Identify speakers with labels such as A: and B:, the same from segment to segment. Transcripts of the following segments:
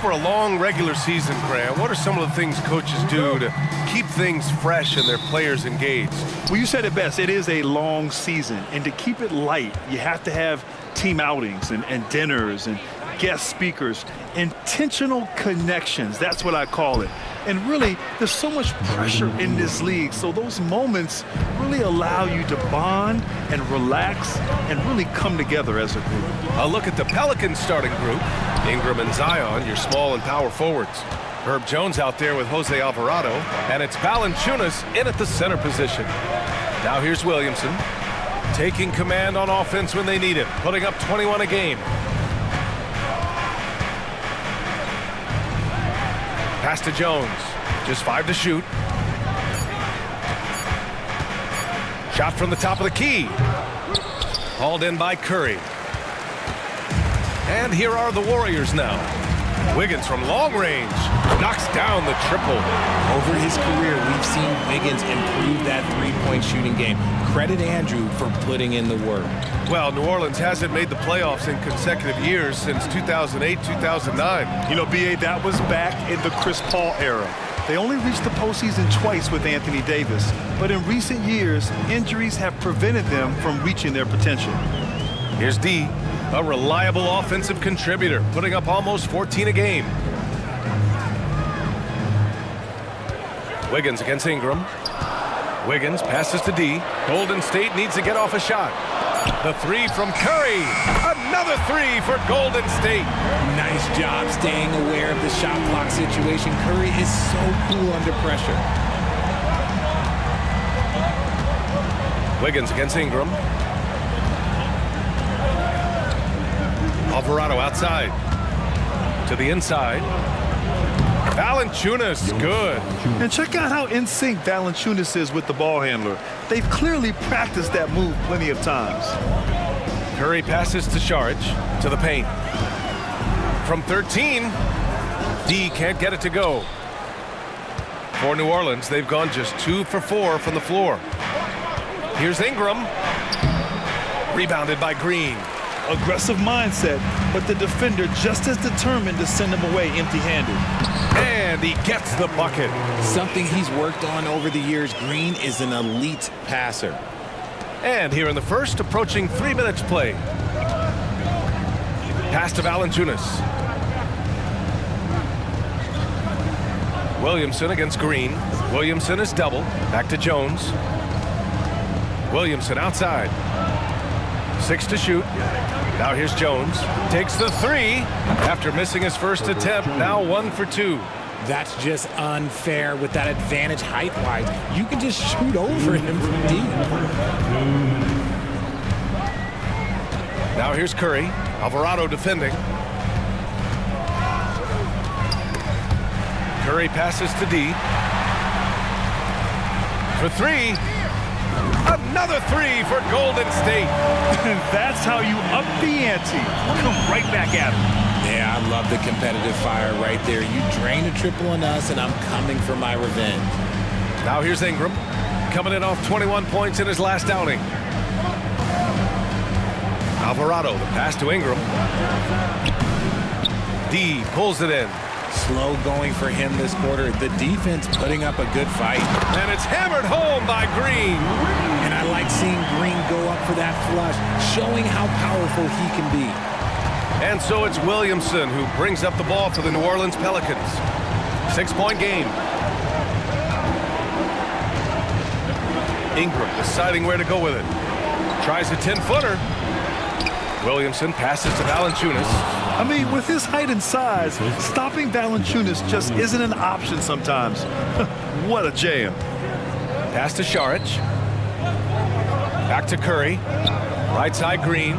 A: Over a long regular season, Grant, what are some of the things coaches do to keep things fresh and their players engaged?
B: Well, you said it best. It is a long season. And to keep it light, you have to have team outings and dinners and guest speakers, intentional connections. That's what I call it. And really, there's so much pressure in this league. So those moments really allow you to bond and relax and really come together as a group.
A: A look at the Pelicans starting group. Ingram and Zion, your small and power forwards. Herb Jones out there with Jose Alvarado. And it's Valanciunas in at the center position. Now here's Williamson, taking command on offense when they need it, putting up 21 a game. Pass to Jones, just 5 to shoot. Shot from the top of the key. Hauled in by Curry. And here are the Warriors now. Wiggins from long range knocks down the triple.
C: Over his career, we've seen Wiggins improve that three-point shooting game. Credit Andrew for putting in the work.
A: Well, New Orleans hasn't made the playoffs in consecutive years since 2008, 2009.
B: You know, B.A., that was back in the Chris Paul era. They only reached the postseason twice with Anthony Davis. But in recent years, injuries have prevented them from reaching their potential.
A: Here's D, a reliable offensive contributor, putting up almost 14 a game. Wiggins against Ingram. Wiggins passes to D. Golden State needs to get off a shot. The three from Curry. Another three for Golden State.
C: Nice job staying aware of the shot clock situation. Curry is so cool under pressure.
A: Wiggins against Ingram. Alvarado outside. To the inside. Valanciunas, good.
B: And check out how in sync Valanciunas is with the ball handler. They've clearly practiced that move plenty of times.
A: Curry passes to Sharge, to the paint. From 13, D can't get it to go. For New Orleans, they've gone just 2 for 4 from the floor. Here's Ingram. Rebounded by Green.
B: Aggressive mindset, but the defender just as determined to send him away empty-handed.
A: And he gets the bucket.
C: Something he's worked on over the years. Green is an elite passer.
A: And here in the first, approaching 3 minutes play. Pass to Valanciunas. Williamson against Green. Williamson is double. Back to Jones. Williamson outside. 6 to shoot. Now here's Jones. Takes the three after missing his first attempt. Now 1 for 2.
C: That's just unfair with that advantage height-wise. You can just shoot over him from deep.
A: Now here's Curry. Alvarado defending. Curry passes to D. For 3. Another 3 for Golden State.
B: That's how you up the ante. Come right back at him.
C: Yeah, I love the competitive fire right there. You drain a triple on us, and I'm coming for my revenge.
A: Now here's Ingram, coming in off 21 points in his last outing. Alvarado, the pass to Ingram. D pulls it in.
C: Slow going for him this quarter. The defense putting up a good fight.
A: And it's hammered home by Green.
C: And I like seeing Green go up for that flush, showing how powerful he can be.
A: And so it's Williamson who brings up the ball for the New Orleans Pelicans. 6-point game. Ingram deciding where to go with it. Tries a 10-footer. Williamson passes to Valanciunas.
B: I mean, with his height and size, stopping Valanciunas just isn't an option sometimes. What a jam.
A: Pass to Saric. Back to Curry. Right side Green.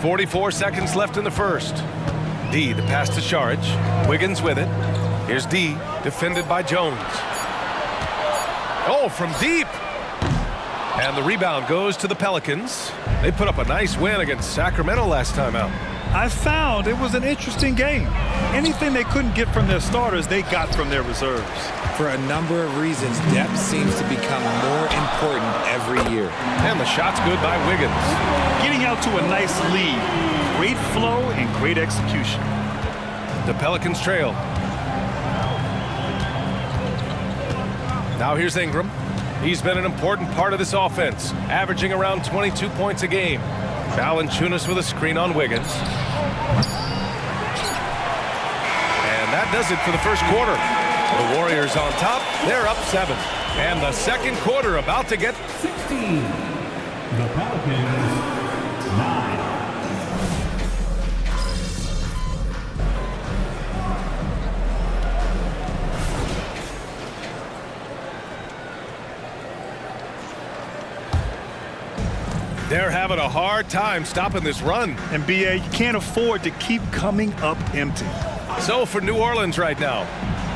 A: 44 seconds left in the first. D, the pass to Saric. Wiggins with it. Here's D, defended by Jones. Oh, from deep. And the rebound goes to the Pelicans. They put up a nice win against Sacramento last time out.
B: I found it was an interesting game. Anything they couldn't get from their starters, they got from their reserves.
C: For a number of reasons, depth seems to become more important every year.
A: And the shot's good by Wiggins.
B: Getting out to a nice lead Great flow and great execution.
A: The Pelicans trail. Now here's Ingram. He's been an important part of this offense, averaging around 22 points a game. Valanciunas with a screen on Wiggins. And that does it for the first quarter. The Warriors on top. They're up 7. And the second quarter about to get
D: 16. The Pelicans 9.
A: They're having a hard time stopping this run.
B: And BA, you can't afford to keep coming up empty.
A: So for New Orleans right now,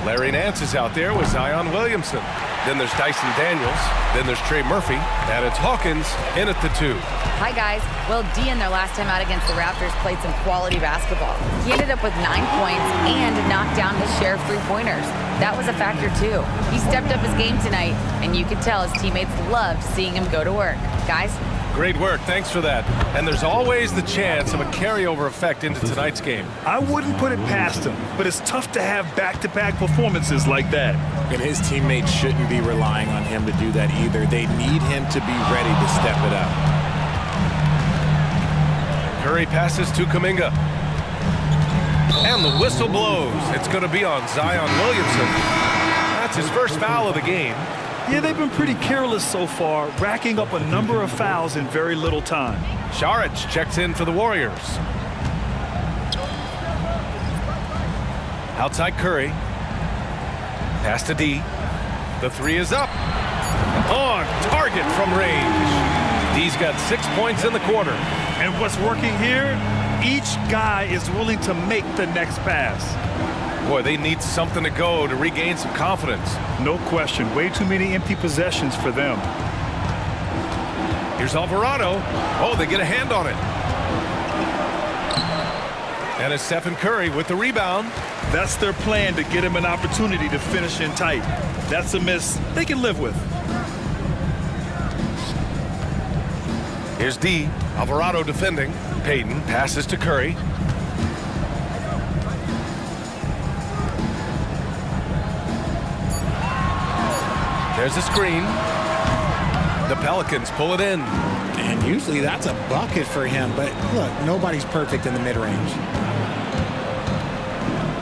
A: Larry Nance is out there with Zion Williamson. Then there's Dyson Daniels. Then there's Trey Murphy. And it's Hawkins in at the 2.
E: Hi, guys. Well, D in their last time out against the Raptors played some quality basketball. He ended up with 9 points and knocked down his share of three-pointers. That was a factor, too. He stepped up his game tonight, and you could tell his teammates loved seeing him go to work. Guys?
A: Great work. Thanks for that. And there's always the chance of a carryover effect into tonight's game.
B: I wouldn't put it past him, but it's tough to have back-to-back performances like that.
C: And his teammates shouldn't be relying on him to do that either. They need him to be ready to step it up.
A: Curry passes to Kuminga. And the whistle blows. It's going to be on Zion Williamson. That's his first foul of the game.
B: Yeah, they've been pretty careless so far, racking up a number of fouls in very little time.
A: Šarić checks in for the Warriors. Outside Curry. Pass to D. The 3 is up. On target from range. D's got 6 points in the quarter.
B: And what's working here? Each guy is willing to make the next pass.
A: Boy, they need something to go to regain some confidence.
B: No question. Way too many empty possessions for them.
A: Here's Alvarado. Oh, they get a hand on it. And it's Stephen Curry with the rebound.
B: That's their plan, to get him an opportunity to finish in tight. That's a miss they can live with.
A: Here's D. Alvarado defending. Payton passes to Curry. There's a screen. The Pelicans pull it in.
C: And usually that's a bucket for him, but look, nobody's perfect in the mid-range.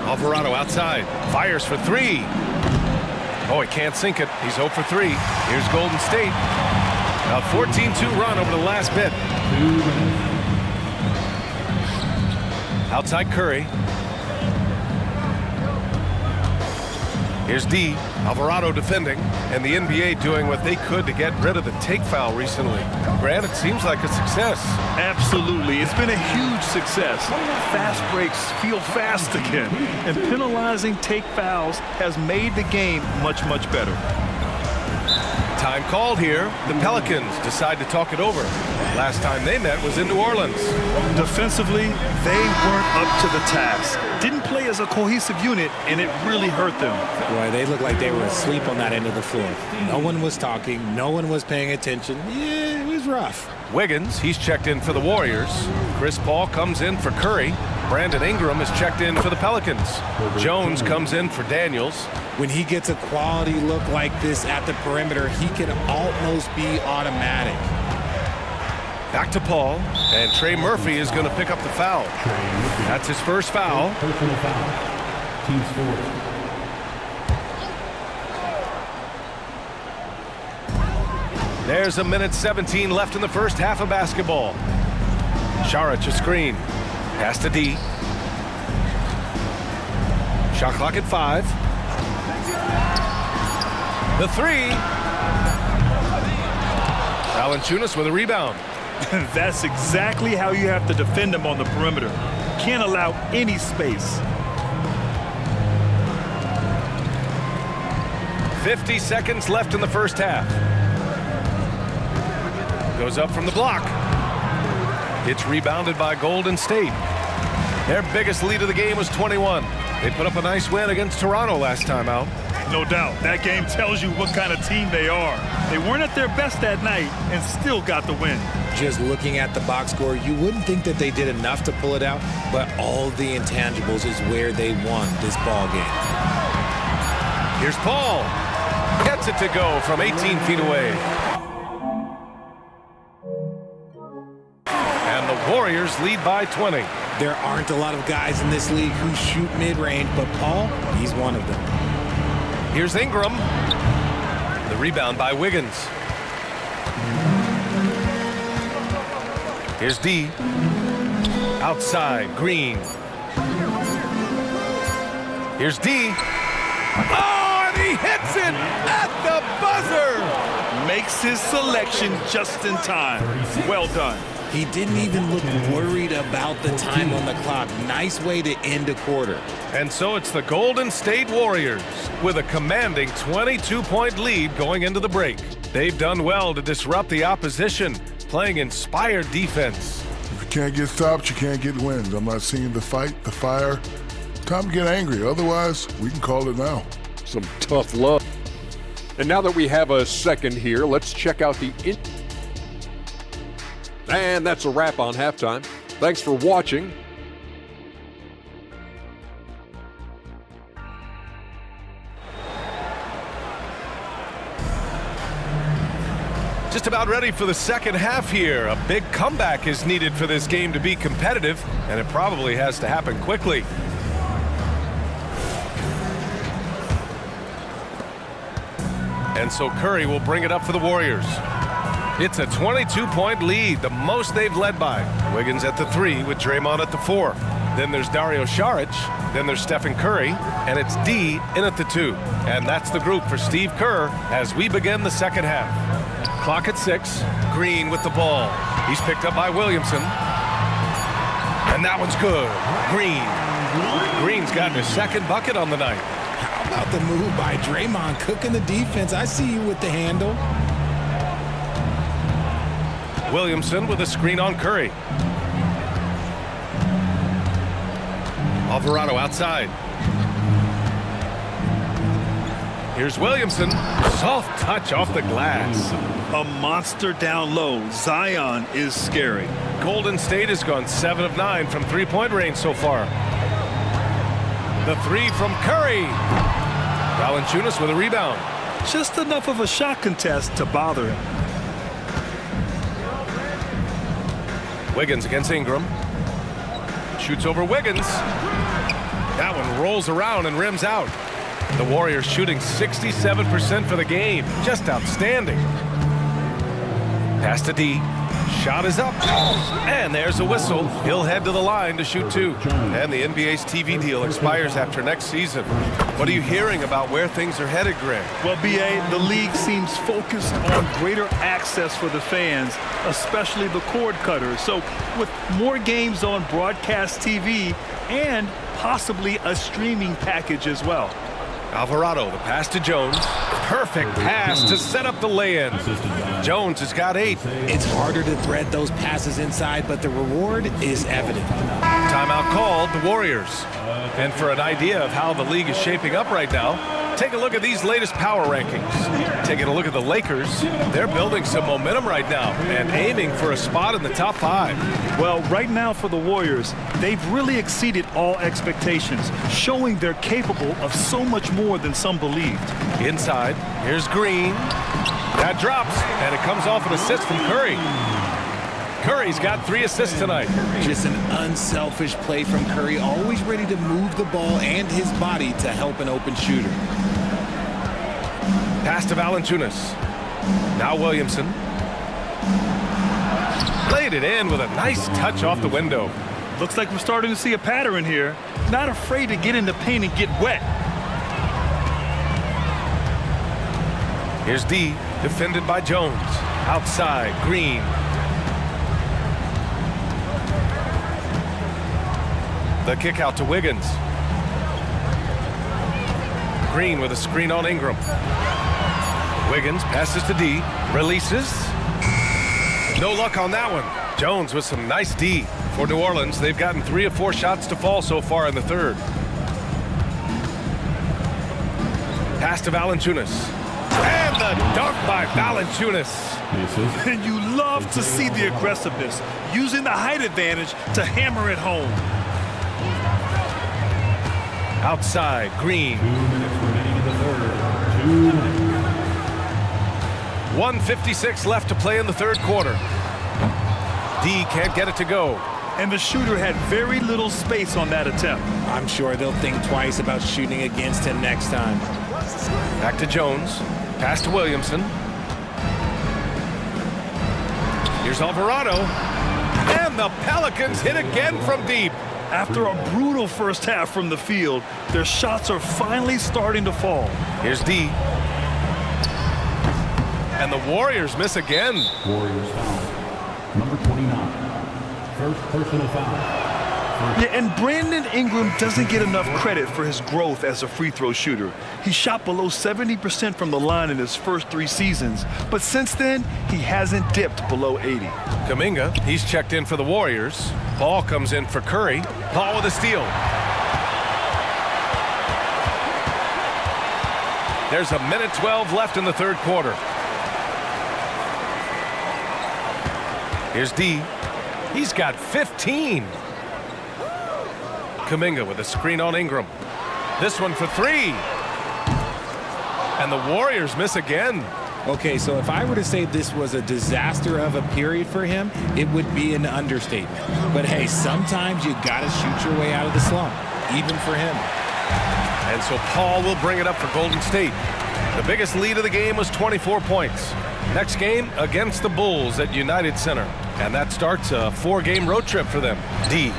A: Alvarado outside. Fires for 3. Oh, he can't sink it. He's 0 for 3. Here's Golden State. A 14-2 run over the last bit. Outside Curry. Here's D. Alvarado defending, and the NBA doing what they could to get rid of the take foul recently. Grant, it seems like a success.
B: Absolutely. It's been a huge success. Fast breaks feel fast again, and penalizing take fouls has made the game much, much better.
A: Time called here. The Pelicans decide to talk it over. Last time they met was in New Orleans.
B: Defensively, they weren't up to the task. Didn't play as a cohesive unit, and it really hurt them.
C: Boy, they looked like they were asleep on that end of the floor. No one was talking. No one was paying attention. Yeah, it was rough.
A: Wiggins, he's checked in for the Warriors. Chris Paul comes in for Curry. Brandon Ingram is checked in for the Pelicans. Jones comes in for Daniels.
C: When he gets a quality look like this at the perimeter, he can almost be automatic.
A: Back to Paul, and Trey Murphy is going to pick up the foul. That's his first foul.
D: Personal foul. Team sport.
A: There's a minute 17 left in the first half of basketball. Šarić a screen. Pass to D. Shot clock at 5. The 3. Valanciunas with a rebound.
B: That's exactly how you have to defend them on the perimeter. Can't allow any space.
A: 50 seconds left in the first half. Goes up from the block. It's rebounded by Golden State. Their biggest lead of the game was 21. They put up a nice win against Toronto last time out.
B: No doubt. That game tells you what kind of team they are. They weren't at their best that night and still got the win.
C: Just looking at the box score, you wouldn't think that they did enough to pull it out, but all the intangibles is where they won this ball game.
A: Here's Paul. Gets it to go from 18 feet away. And the Warriors lead by 20.
C: There aren't a lot of guys in this league who shoot mid-range, but Paul, he's one of them.
A: Here's Ingram. The rebound by Wiggins. Here's D. Outside, Green. Here's D. Oh, and he hits it at the buzzer!
B: Makes his selection just in time. Well done.
C: He didn't even look worried about the time on the clock. Nice way to end a quarter.
A: And so it's the Golden State Warriors with a commanding 22-point lead going into the break. They've done well to disrupt the opposition, playing inspired defense.
F: If you can't get stops, you can't get wins. I'm not seeing the fight, the fire. Time to get angry. Otherwise, we can call it now.
G: Some tough love. And now that we have a second here, let's check out the... And that's a wrap on halftime. Thanks for watching.
A: Just about ready for the second half here. A big comeback is needed for this game to be competitive, and it probably has to happen quickly. And so Curry will bring it up for the Warriors. It's a 22-point lead, the most they've led by. Wiggins at the 3 with Draymond at the 4. Then there's Dario Saric. Then there's Stephen Curry. And it's D in at the 2. And that's the group for Steve Kerr as we begin the second half. Clock at 6. Green with the ball. He's picked up by Williamson. And that one's good. Green's gotten his second bucket on the night.
C: How about the move by Draymond cooking the defense? I see you with the handle.
A: Williamson with a screen on Curry. Alvarado outside. Here's Williamson. Soft touch off the glass.
B: A monster down low. Zion is scary.
A: Golden State has gone 7 of 9 from three-point range so far. The 3 from Curry. Valanciunas with a rebound.
B: Just enough of a shot contest to bother him.
A: Wiggins against Ingram. Shoots over Wiggins. That one rolls around and rims out. The Warriors shooting 67% for the game. Just outstanding. Pass to D. Shot is up. And there's a whistle. He'll head to the line to shoot 2. And the NBA's TV deal expires after next season. What are you hearing about where things are headed, Greg?
B: Well, B.A., the league seems focused on greater access for the fans, especially the cord cutters. So with more games on broadcast TV and possibly a streaming package as well.
A: Alvarado, the pass to Jones. Perfect pass to set up the lay-in. Jones has got 8.
C: It's harder to thread those passes inside, but the reward is evident.
A: Timeout called, the Warriors. And for an idea of how the league is shaping up right now, take a look at these latest power rankings. Taking a look at the Lakers, they're building some momentum right now and aiming for a spot in the top 5.
B: Well, right now for the Warriors, they've really exceeded all expectations, showing they're capable of so much more than some believed.
A: Inside, here's Green. That drops, and it comes off an assist from Curry. Curry's got 3 assists tonight.
C: Just an unselfish play from Curry, always ready to move the ball and his body to help an open shooter.
A: Pass to Valanciunas. Now Williamson. Laid it in with a nice touch off the window.
B: Looks like we're starting to see a pattern here. Not afraid to get in the paint and get wet.
A: Here's D, defended by Jones. Outside, Green. The kick out to Wiggins. Green with a screen on Ingram. Wiggins passes to D, releases. No luck on that one. Jones with some nice D. For New Orleans, they've gotten 3 of 4 shots to fall so far in the third. Pass to Valanciunas. And the dunk by Valanciunas.
B: And you love to see the aggressiveness, using the height advantage to hammer it home.
A: Outside, Green.
D: 2 minutes remaining in the third. 2 minutes.
A: 1:56 left to play in the third quarter. D can't get it to go.
B: And the shooter had very little space on that attempt.
C: I'm sure they'll think twice about shooting against him next time.
A: Back to Jones. Pass to Williamson. Here's Alvarado. And the Pelicans hit again from deep.
B: After a brutal first half from the field, their shots are finally starting to fall.
A: Here's D. And the Warriors miss again.
D: Warriors foul. Number 29. First personal foul.
B: Yeah, and Brandon Ingram doesn't get enough credit for his growth as a free throw shooter. He shot below 70% from the line in his first 3 seasons, but since then, he hasn't dipped below 80.
A: Kuminga, he's checked in for the Warriors. Ball comes in for Curry. Paul with a steal. There's a minute 12 left in the third quarter. Here's D. He's got 15. Kuminga with a screen on Ingram. This one for 3. And the Warriors miss again.
C: Okay, so if I were to say this was a disaster of a period for him, it would be an understatement. But hey, sometimes you gotta shoot your way out of the slump, even for him.
A: And so Paul will bring it up for Golden State. The biggest lead of the game was 24 points. Next game against the Bulls at United Center. And that starts a 4-game road trip for them. D.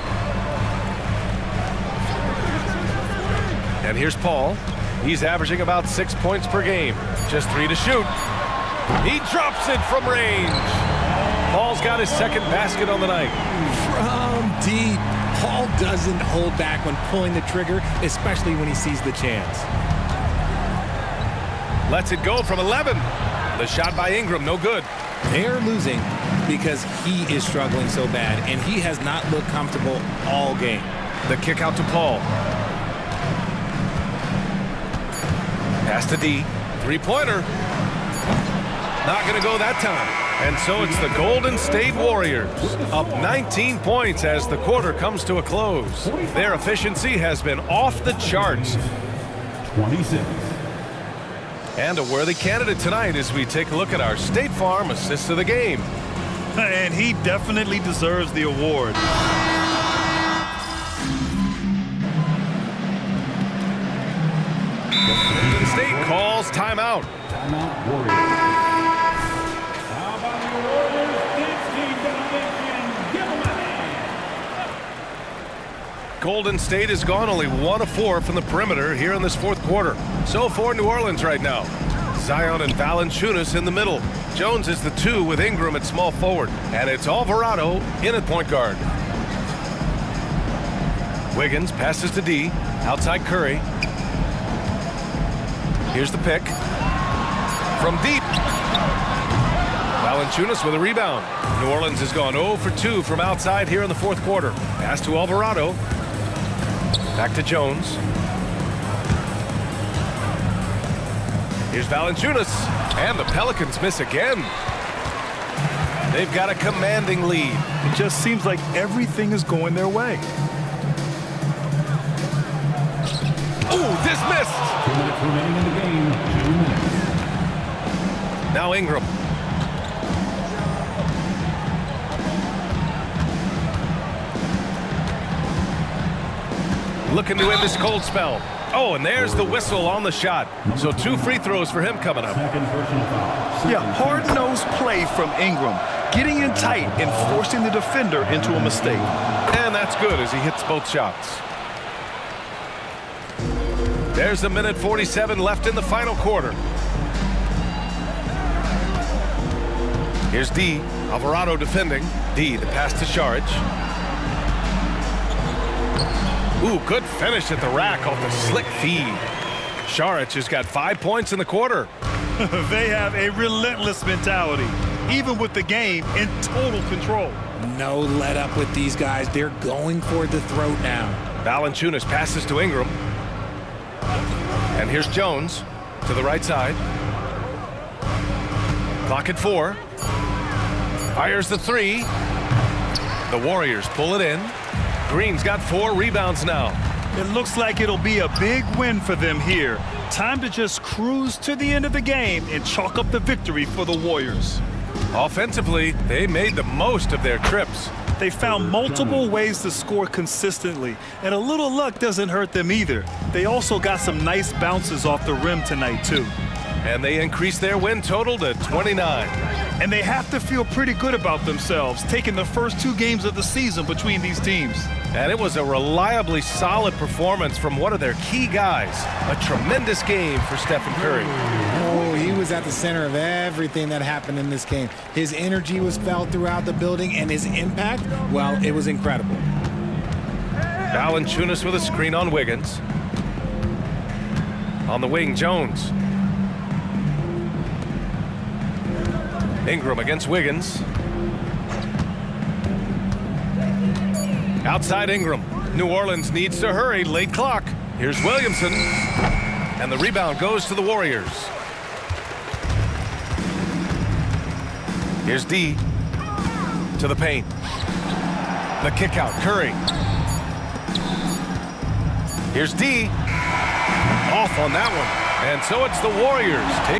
A: And here's Paul. He's averaging about 6 points per game. Just 3 to shoot. He drops it from range. Paul's got his second basket on the night.
C: From deep. Paul doesn't hold back when pulling the trigger, especially when he sees the chance.
A: Lets it go from 11. The shot by Ingram, no good.
C: They're losing because he is struggling so bad, and he has not looked comfortable all game.
A: The kick out to Paul. Pass to D. 3-pointer. Not going to go that time. And so it's the Golden State Warriors up 19 points as the quarter comes to a close. Their efficiency has been off the charts.
D: 26.
A: And a worthy candidate tonight as we take a look at our State Farm assist of the game.
B: And he definitely deserves the award.
A: Golden State calls timeout.
D: Timeout, Warriors. How about the Warriors? This team domination. Give them a hand.
A: Golden State has gone only 1 of 4 from the perimeter here in this fourth quarter. So for New Orleans right now. Zion and Valanciunas in the middle. Jones is the 2 with Ingram at small forward. And it's Alvarado in at point guard. Wiggins passes to D. Outside Curry. Here's the pick. From deep. Valanciunas with a rebound. New Orleans has gone 0 for 2 from outside here in the fourth quarter. Pass to Alvarado. Back to Jones. Here's Valanciunas. And the Pelicans miss again. They've got a commanding lead.
B: It just seems like everything is going their way.
A: Ooh, dismissed.
D: 2 minutes remaining in the game. 2 minutes.
A: Now Ingram. Looking to end this cold spell. Oh, and there's the whistle on the shot. So 2 free throws for him coming up.
D: Second personal foul.
B: Yeah, hard-nosed play from Ingram, getting in tight and forcing the defender into a mistake.
A: And that's good as he hits both shots. There's a minute 47 left in the final quarter. Here's D. Alvarado defending. D, the pass to Saric. Ooh, good finish at the rack off the slick feed. Saric has got 5 points in the quarter.
B: They have a relentless mentality, even with the game in total control.
C: No let up with these guys. They're going for the throat now.
A: Valanciunas passes to Ingram. And here's Jones. To the right side. Clock at 4. Fires the 3. The Warriors pull it in. Green's got 4 rebounds now.
B: It looks like it'll be a big win for them here. Time to just cruise to the end of the game and chalk up the victory for the Warriors.
A: Offensively, they made the most of their trips.
B: They found multiple ways to score consistently, and a little luck doesn't hurt them either. They also got some nice bounces off the rim tonight, too.
A: And they increased their win total to 29.
B: And they have to feel pretty good about themselves, taking the first 2 games of the season between these teams.
A: And it was a reliably solid performance from one of their key guys. A tremendous game for Stephen Curry.
C: Oh, he was at the center of everything that happened in this game. His energy was felt throughout the building, and his impact, well, it was incredible.
A: Valanciunas with a screen on Wiggins. On the wing, Jones. Ingram against Wiggins. Outside Ingram. New Orleans needs to hurry. Late clock. Here's Williamson. And the rebound goes to the Warriors. Here's D. To the paint. The kick out. Curry. Here's D. Off on that one. And so it's the Warriors take.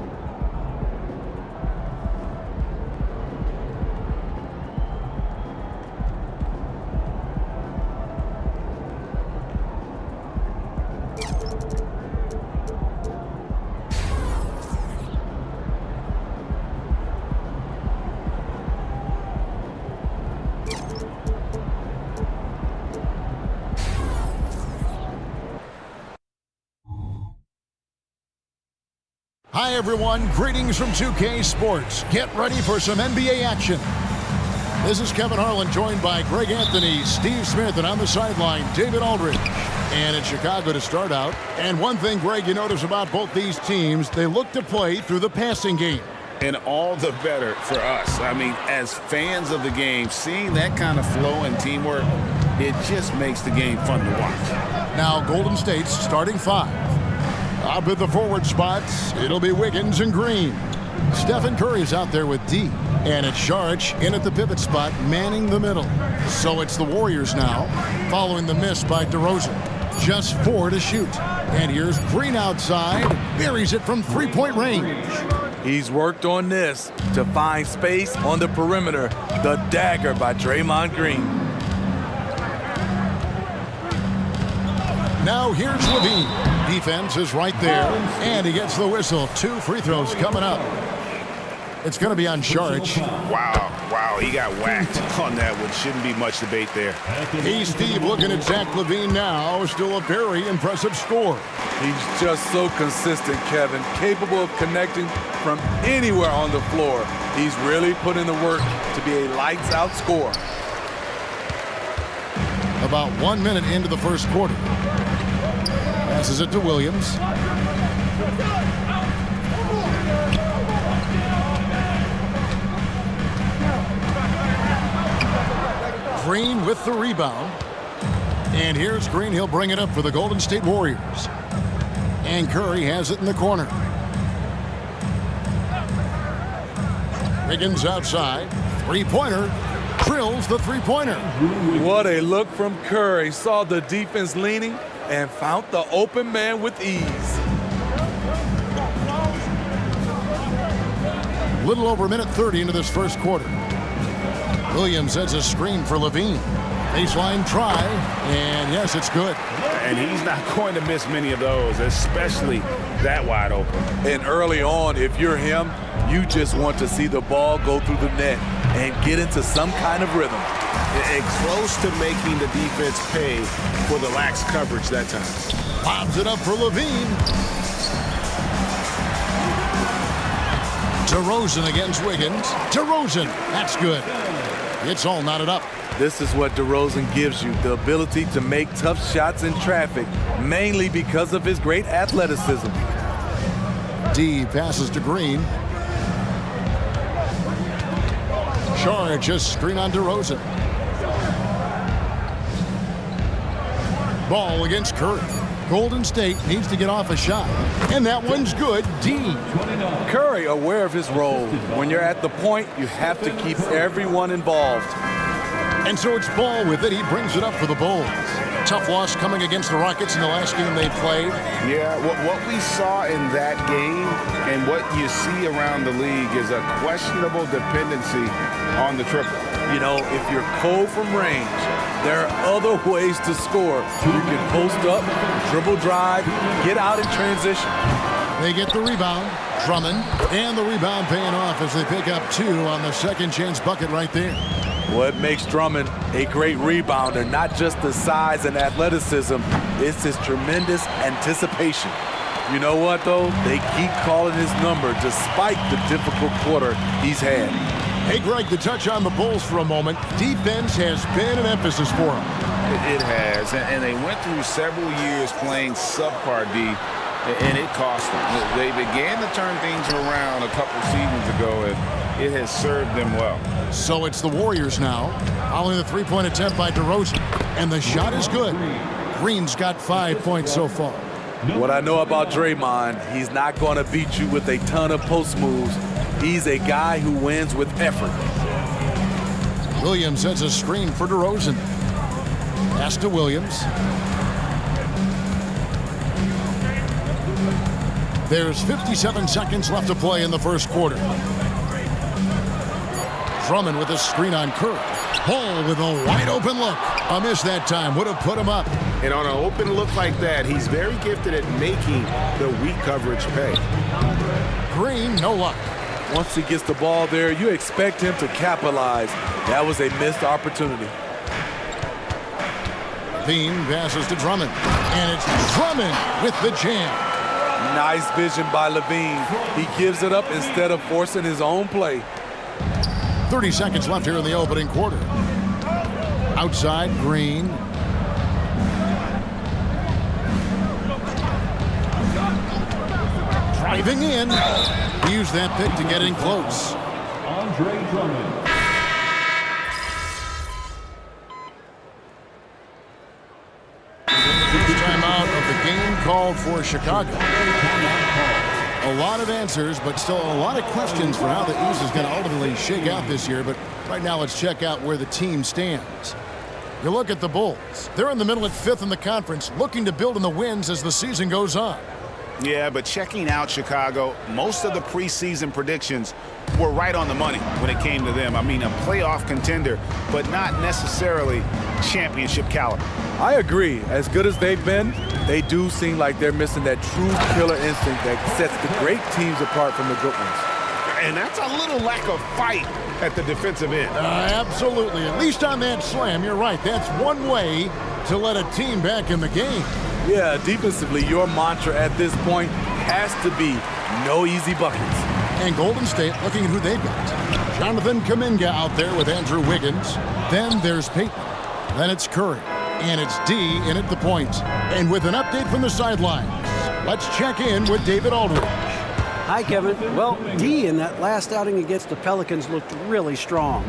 H: Hi everyone, greetings from 2K Sports. Get ready for some NBA action. This is Kevin Harlan, joined by Greg Anthony, Steve Smith, and on the sideline, David Aldridge. And in Chicago to start out. And one thing, Greg, you notice about both these teams, they look to play through the passing game.
I: And all the better for us. I mean, as fans of the game, seeing that kind of flow and teamwork, it just makes the game fun to watch.
H: Now, Golden State's starting 5. Up at the forward spots, it'll be Wiggins and Green. Stephen Curry's out there with D. And it's Saric in at the pivot spot, manning the middle. So it's the Warriors now, following the miss by DeRozan. Just 4 to shoot. And here's Green outside, buries it from 3-point range.
J: He's worked on this to find space on the perimeter. The dagger by Draymond Green.
H: Now here's Levine. Defense is right there, and he gets the whistle. 2 free throws coming up. It's going to be on Saric.
I: Wow, he got whacked on that one. Shouldn't be much debate there.
H: Hey, Steve, looking at Zach LaVine now. Still a very impressive score.
J: He's just so consistent, Kevin. Capable of connecting from anywhere on the floor. He's really put in the work to be a lights-out scorer.
H: About 1 minute into the first quarter. Passes it to Williams. Green with the rebound. And here's Green. He'll bring it up for the Golden State Warriors. And Curry has it in the corner. Wiggins outside. Three-pointer. Drills the three-pointer.
J: What a look from Curry. Saw the defense leaning and found the open man with ease.
H: Little over a minute 30 into this first quarter. Williams sets a screen for Levine. Baseline try, and yes, it's good.
I: And he's not going to miss many of those, especially that wide open.
J: And early on, if you're him, you just want to see the ball go through the net and get into some kind of rhythm.
I: And close to making the defense pay for the lax coverage that time.
H: Bobs it up for Levine. DeRozan against Wiggins. DeRozan, that's good. It's all knotted up.
J: This is what DeRozan gives you, the ability to make tough shots in traffic, mainly because of his great athleticism.
H: D passes to Green. Saric just screen on DeRozan. Ball against Curry. Golden State needs to get off a shot. And that one's good. D.
J: Curry aware of his role. When you're at the point, you have to keep everyone involved.
H: And so it's Ball with it. He brings it up for the Bulls. Tough loss coming against the Rockets in the last game they played.
I: Yeah, what we saw in that game and what you see around the league is a questionable dependency on the triple.
J: You know, if you're cold from range, there are other ways to score. You can post up, dribble drive, get out in transition.
H: They get the rebound. Drummond, and the rebound paying off as they pick up 2 on the second chance bucket right there.
J: What makes Drummond a great rebounder, not just the size and athleticism, it's his tremendous anticipation. You know what, though? They keep calling his number despite the difficult quarter he's had.
H: Hey, Greg, to touch on the Bulls for a moment, defense has been an emphasis for them.
I: It has, and they went through several years playing subpar D, and it cost them. They began to turn things around a couple seasons ago, and it has served them well.
H: So it's the Warriors now, following the three-point attempt by DeRozan, and the shot is good. Green's got 5 points so far.
J: What I know about Draymond, he's not going to beat you with a ton of post moves. He's a guy who wins with effort.
H: Williams sets a screen for DeRozan. Pass to Williams. There's 57 seconds left to play in the first quarter. Drummond with a screen on Curry. Hall with a wide open look. A miss that time. Would have put him up.
I: And on an open look like that, he's very gifted at making the weak coverage pay.
H: Green, no luck.
J: Once he gets the ball there, you expect him to capitalize. That was a missed opportunity.
H: Levine passes to Drummond. And it's Drummond with the jam.
J: Nice vision by Levine. He gives it up instead of forcing his own play.
H: 30 seconds left here in the opening quarter. Outside, Green. Driving in. Use that pick to get in close.
D: Andre Drummond.
H: Timeout of the game called for Chicago. A lot of answers, but still a lot of questions for how the East is going to ultimately shake out this year. But right now, let's check out where the team stands. You look at the Bulls. They're in the middle at 5th in the conference, looking to build in the wins as the season goes on.
I: Yeah, but checking out Chicago, most of the preseason predictions were right on the money when it came to them. I mean, a playoff contender, but not necessarily championship caliber.
J: I agree. As good as they've been, they do seem like they're missing that true killer instinct that sets the great teams apart from the good ones.
I: And that's a little lack of fight at the defensive end.
H: Absolutely. At least on that slam, you're right. That's one way to let a team back in the game.
J: Yeah, defensively, your mantra at this point has to be no easy buckets.
H: And Golden State looking at who they've got. Jonathan Kuminga out there with Andrew Wiggins. Then there's Peyton. Then it's Curry. And it's D in at the point. And with an update from the sidelines, let's check in with David Aldridge.
K: Hi, Kevin. Well, D in that last outing against the Pelicans looked really strong.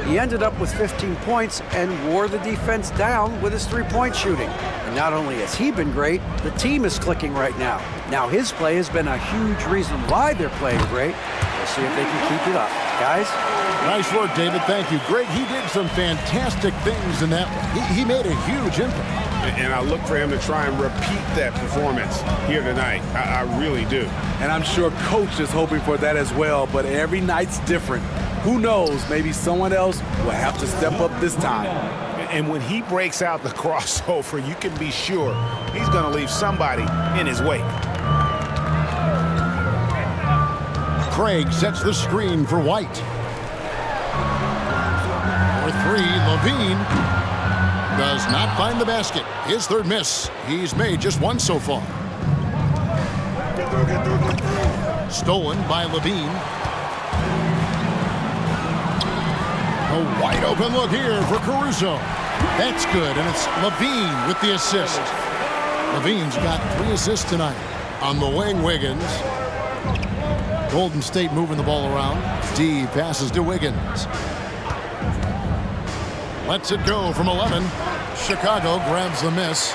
K: He ended up with 15 points and wore the defense down with his three-point shooting. And not only has he been great, the team is clicking right now. Now his play has been a huge reason why they're playing great. We'll see if they can keep it up. Guys?
H: Nice work, David. Thank you. Greg, he did some fantastic things in that one. He made a huge impact.
I: And I look for him to try and repeat that performance here tonight. I really do.
J: And I'm sure Coach is hoping for that as well, but every night's different. Who knows, maybe someone else will have to step up this time.
I: And when he breaks out the crossover, you can be sure he's going to leave somebody in his wake.
H: Craig sets the screen for White. For 3, Levine does not find the basket. His third miss. He's made just one so far. Stolen by Levine. A wide open look here for Caruso. That's good, and it's Levine with the assist. Levine's got 3 assists tonight. On the wing, Wiggins. Golden State moving the ball around. D passes to Wiggins. Lets it go from 11. Chicago grabs the miss.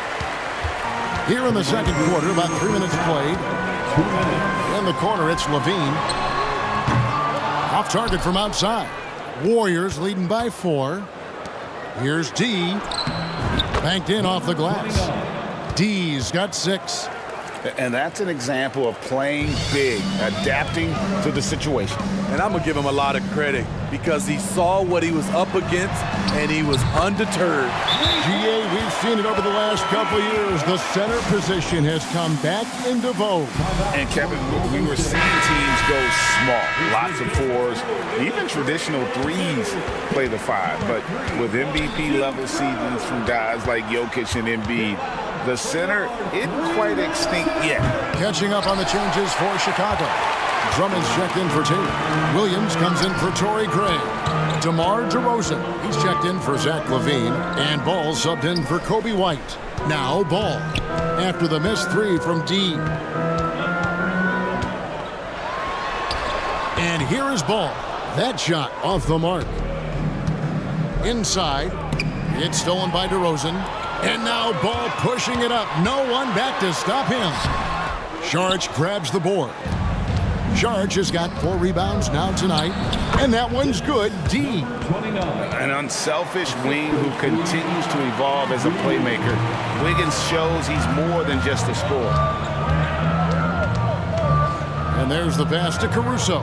H: Here in the second quarter, about 3 minutes played. In the corner, it's Levine. Off target from outside. Warriors leading by 4. Here's D. Banked in off the glass. D's got 6.
I: And that's an example of playing big, adapting to the situation.
J: And I'm going to give him a lot of credit because he saw what he was up against and he was undeterred.
H: GA, we've seen it over the last couple of years. The center position has come back into vogue.
I: And Kevin, we were seeing teams go small, lots of 4s, even traditional 3s play the 5. But with MVP level seasons from guys like Jokic and Embiid, the center isn't quite extinct yet.
H: Catching up on the changes for Chicago. Drummond's checked in for Tatum. Williams comes in for Torrey Craig. DeMar DeRozan, he's checked in for Zach LaVine. And Ball subbed in for Kobe White. Now Ball, after the missed 3 from D. And here is Ball. That shot off the mark. Inside, it's stolen by DeRozan. And now Ball pushing it up. No one back to stop him. Saric grabs the board. Saric has got 4 rebounds now tonight. And that one's good. D.
I: An unselfish wing who continues to evolve as a playmaker. Wiggins shows he's more than just a scorer.
H: And there's the pass to Caruso.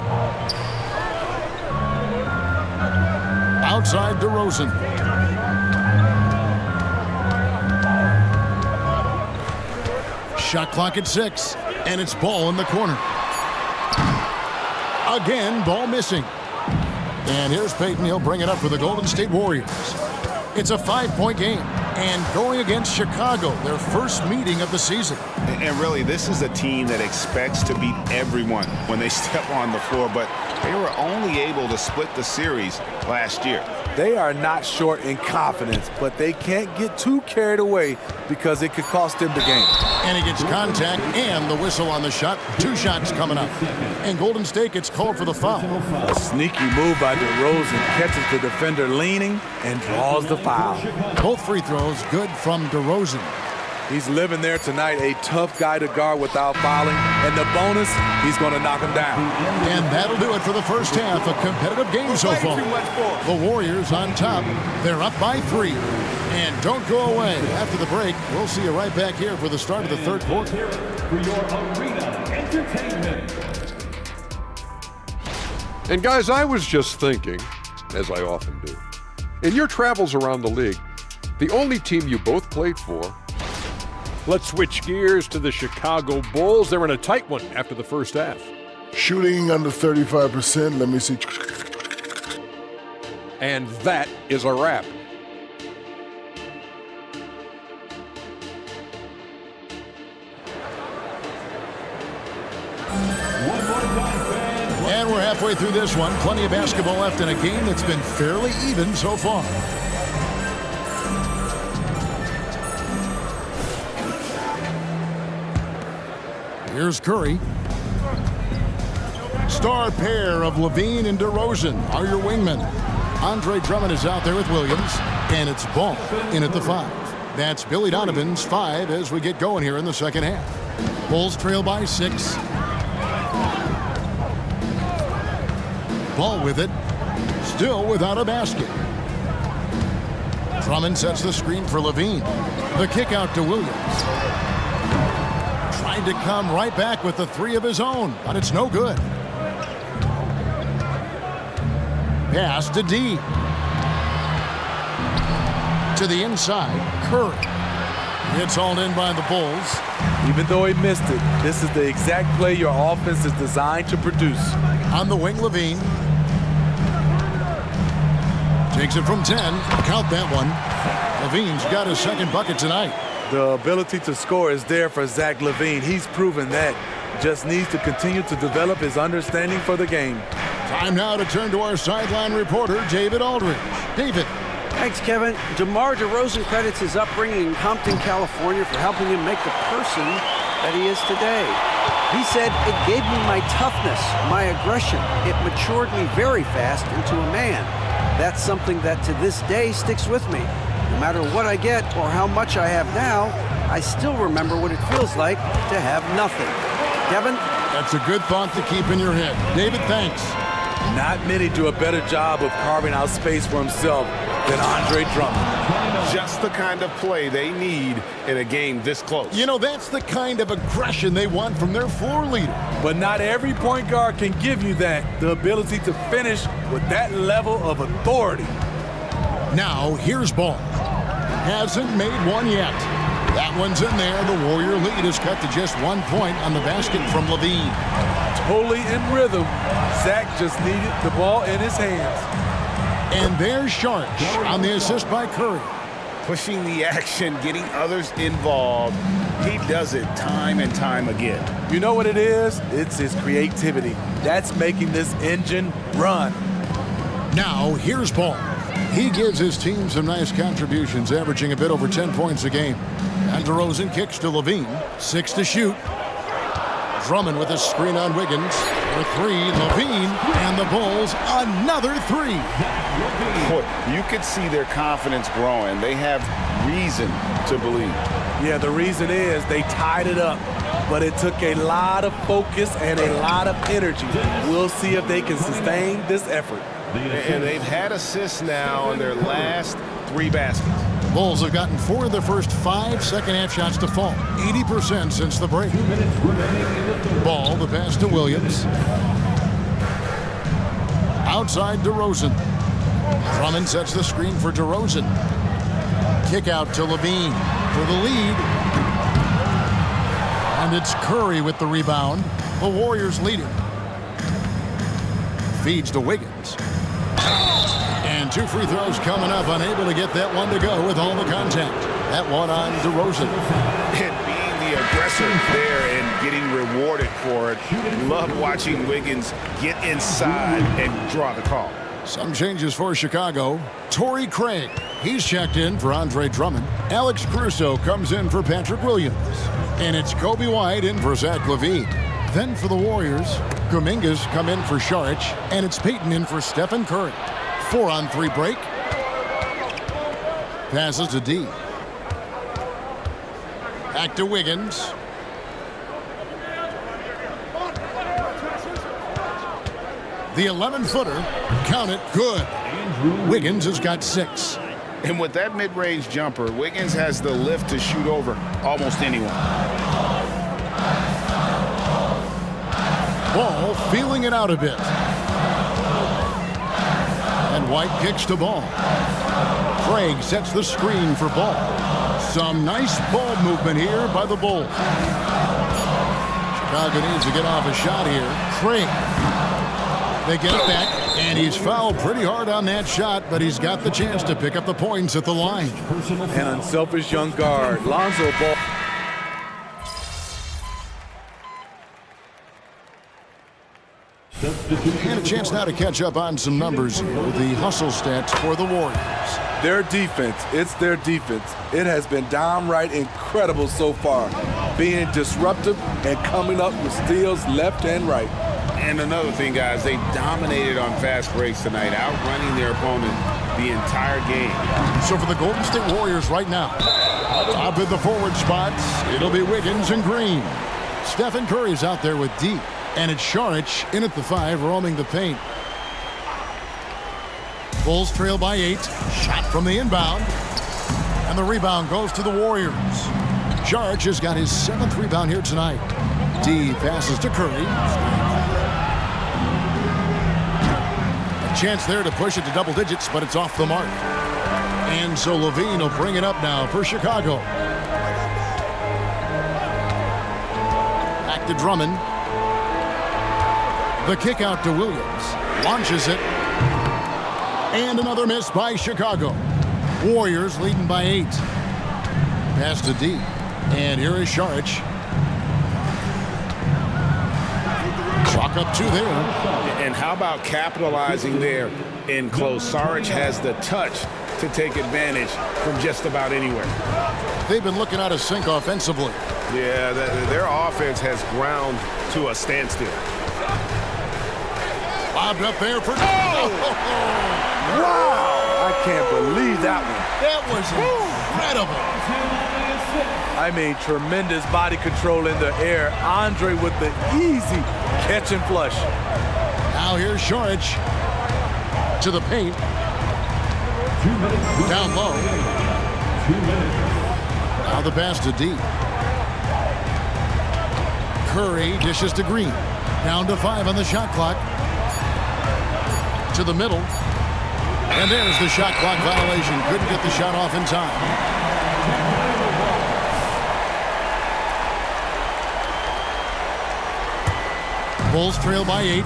H: Outside DeRozan. Shot clock at 6, and it's Ball in the corner. Again, Ball missing. And here's Payton. He'll bring it up for the Golden State Warriors. It's a 5-point game, and going against Chicago, their first meeting of the season.
I: And really, this is a team that expects to beat everyone when they step on the floor, but they were only able to split the series last year.
J: They are not short in confidence, but they can't get too carried away because it could cost them the game.
H: And he gets contact and the whistle on the shot. 2 shots coming up. And Golden State gets called for the foul.
J: A sneaky move by DeRozan catches the defender leaning and draws the foul.
H: Both free throws good from DeRozan.
J: He's living there tonight, a tough guy to guard without fouling. And the bonus, he's going to knock him down.
H: And that'll do it for the first half. A competitive game so far. The Warriors on top. They're up by 3. And don't go away. After the break, we'll see you right back here for the start of the third quarter.
D: For your arena entertainment.
G: And guys, I was just thinking, as I often do, in your travels around the league, the only team you both played for.
L: Let's switch gears to the Chicago Bulls. They're in a tight one after the first half.
F: Shooting under 35%. Let me see.
G: And that is a wrap.
H: And we're halfway through this one. Plenty of basketball left in a game that's been fairly even so far. Here's Curry. Star pair of Levine and DeRozan are your wingmen. Andre Drummond is out there with Williams. And it's Ball in at the 5. That's Billy Donovan's 5 as we get going here in the second half. Bulls trail by 6. Ball with it. Still without a basket. Drummond sets the screen for Levine. The kick out to Williams. Tried to come right back with the 3 of his own, but it's no good. Pass to D. To the inside, Curry. It's hauled in by the Bulls.
J: Even though he missed it, this is the exact play your offense is designed to produce.
H: On the wing, Levine. Takes it from 10. Count that one. Levine's got his second bucket tonight.
J: The ability to score is there for Zach LaVine. He's proven that. Just needs to continue to develop his understanding for the game.
H: Time now to turn to our sideline reporter, David Aldridge. David.
K: Thanks, Kevin. DeMar DeRozan credits his upbringing in Compton, California for helping him make the person that he is today. He said, "It gave me my toughness, my aggression. It matured me very fast into a man. That's something that to this day sticks with me. No matter what I get or how much I have now, I still remember what it feels like to have nothing. Kevin?
H: That's a good thought to keep in your head. David, thanks.
J: Not many do a better job of carving out space for himself than Andre Drummond.
I: Just the kind of play they need in a game this close.
H: You know, that's the kind of aggression they want from their floor leader.
J: But not every point guard can give you that, the ability to finish with that level of authority.
H: Now, here's Ball. Hasn't made one yet. That one's in there. The Warrior lead is cut to just 1 point on the basket from Levine.
J: Totally in rhythm. Zach just needed the ball in his hands.
H: And there's Sharp on the assist by Curry.
I: Pushing the action, getting others involved. He does it time and time again.
J: You know what it is? It's his creativity. That's making this engine run.
H: Now, here's Ball. He gives his team some nice contributions, averaging a bit over 10 points a game. And DeRozan kicks to Levine. 6 to shoot. Drummond with a screen on Wiggins. For 3, Levine, and the Bulls another 3.
I: Boy, you could see their confidence growing. They have reason to believe.
J: Yeah, the reason is they tied it up, but it took a lot of focus and a lot of energy. We'll see if they can sustain this effort.
I: And they've had assists now in their last 3 baskets.
H: Bulls have gotten 4 of their first 5 second-half shots to fall. 80% since the break. Ball, the pass to Williams. Outside DeRozan. Drummond sets the screen for DeRozan. Kick out to Levine for the lead. And it's Curry with the rebound. The Warriors leading. Feeds to Wiggins. And 2 free throws coming up. Unable to get that one to go with all the contact. That one on DeRozan.
I: And being the aggressor there and getting rewarded for it. Love watching Wiggins get inside and draw the call.
H: Some changes for Chicago. Torrey Craig, he's checked in for Andre Drummond. Alex Caruso comes in for Patrick Williams. And it's Kobe White in for Zach LaVine. Then for the Warriors, Kuminga's come in for Saric, and it's Payton in for Stephen Curry. 4-on-3 break. Passes to D. Back to Wiggins. The 11-footer, count it, good. Wiggins has got 6.
I: And with that mid-range jumper, Wiggins has the lift to shoot over almost anyone.
H: Ball feeling it out a bit. And White kicks to Ball. Craig sets the screen for Ball. Some nice ball movement here by the Bulls. Chicago needs to get off a shot here. Craig. They get it back, and he's fouled pretty hard on that shot, but he's got the chance to pick up the points at the line.
J: An unselfish young guard. Lonzo Ball.
H: And a chance now to catch up on some numbers here with the hustle stats for the Warriors.
J: Their defense, it's their defense. It has been downright incredible so far, being disruptive and coming up with steals left and right.
I: And another thing, guys, they dominated on fast breaks tonight, outrunning their opponent the entire game.
H: So for the Golden State Warriors right now, top in the forward spots, it'll be Wiggins and Green. Stephen Curry's out there with D. And it's Saric in at the 5, roaming the paint. Bulls trail by 8. Shot from the inbound. And the rebound goes to the Warriors. Saric has got his 7th rebound here tonight. D passes to Curry. A chance there to push it to double digits, but it's off the mark. And so LaVine will bring it up now for Chicago. Back to Drummond. The kick out to Williams. Launches it. And another miss by Chicago. Warriors leading by 8. Pass to D. And here is Saric. Chalk up 2 there.
I: And how about capitalizing there in close? Saric has the touch to take advantage from just about anywhere.
H: They've been looking out of sync offensively.
I: Yeah, their offense has ground to a standstill.
H: Bobbed up there for...
J: Wow! I can't believe that one.
H: That was incredible.
J: I mean, tremendous body control in the air. Andre with the easy catch and flush.
H: Now here's Saric to the paint.
D: 2 minutes.
H: Down low.
D: 2 minutes.
H: Now the pass to D. Curry dishes to Green. Down to 5 on the shot clock. To the middle. And there's the shot clock violation. Couldn't get the shot off in time. Bulls trail by 8.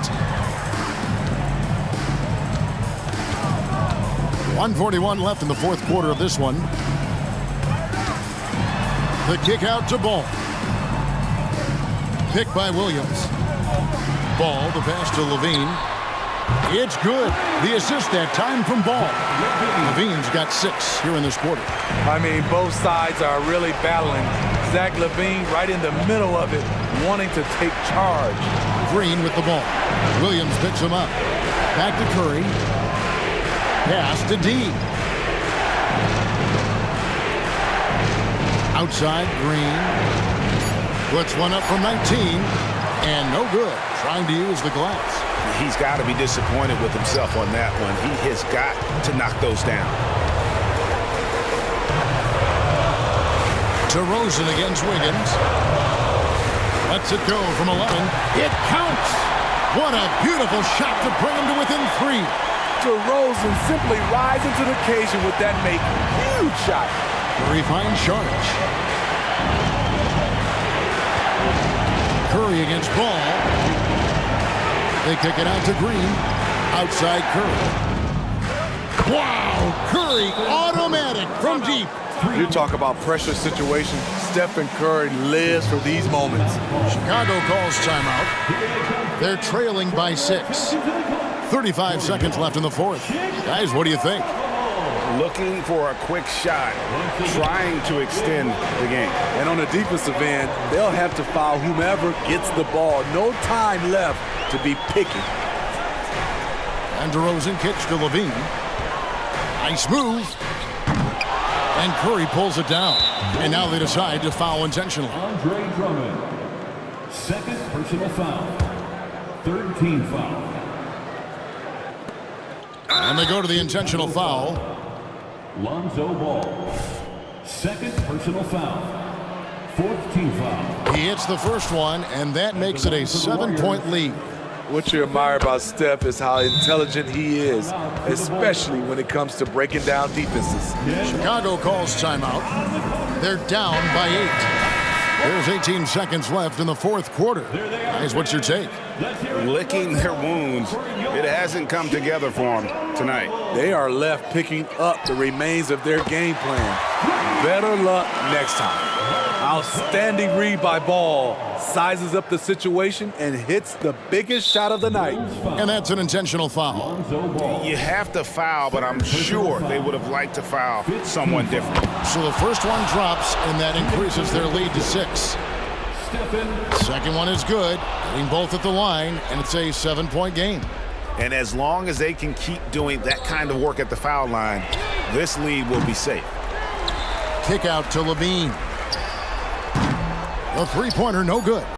H: 1:41 left in the fourth quarter of this one. The kick out to Ball. Picked by Williams. Ball, the pass to Levine. It's good. The assist that time from Ball. Levine's got 6 here in this quarter.
J: I mean, both sides are really battling. Zach LaVine right in the middle of it, wanting to take charge.
H: Green with the ball. Williams picks him up. Back to Curry. Pass to D. Outside, Green. Puts one up from 19. And no good. Trying to use the glass.
I: He's got to be disappointed with himself on that one. He has got to knock those down.
H: DeRozan against Wiggins. Lets it go from 11. It counts. What a beautiful shot to bring him to within 3.
J: DeRozan simply rising to the occasion with that make. Huge shot.
H: Curry finds Saric. Curry against Ball. They kick it out to Green. Outside Curry. Wow! Curry automatic from deep.
J: You talk about pressure situation. Stephen Curry lives for these moments.
H: Chicago calls timeout. They're trailing by 6. 35 seconds left in the fourth. Guys, what do you think?
I: Looking for a quick shot, trying to extend the game.
J: And on the defensive end, they'll have to foul whomever gets the ball. No time left to be picky.
H: And DeRozan kicks to Levine. Nice move. And Curry pulls it down. And now they decide to foul intentionally.
D: Andre Drummond, second personal foul. Third team foul.
H: And they go to the intentional foul.
D: Lonzo Ball, second personal foul. Fourth team foul.
H: He hits the first one, and that makes it a 7-point lead.
J: What you admire about Steph is how intelligent he is, especially when it comes to breaking down defenses.
H: Chicago calls timeout. They're down by 8. There's 18 seconds left in the fourth quarter. Guys, what's your take?
I: Licking their wounds. It hasn't come together for them tonight.
J: They are left picking up the remains of their game plan. Better luck next time. Outstanding read by Ball. Sizes up the situation and hits the biggest shot of the night.
H: And that's an intentional foul.
I: You have to foul, but I'm sure they would have liked to foul someone different.
H: So the first one drops, and that increases their lead to 6. Second one is good, hitting both at the line, and it's a 7-point game.
I: And as long as they can keep doing that kind of work at the foul line, this lead will be safe.
H: Kick out to Levine. The three-pointer, no good.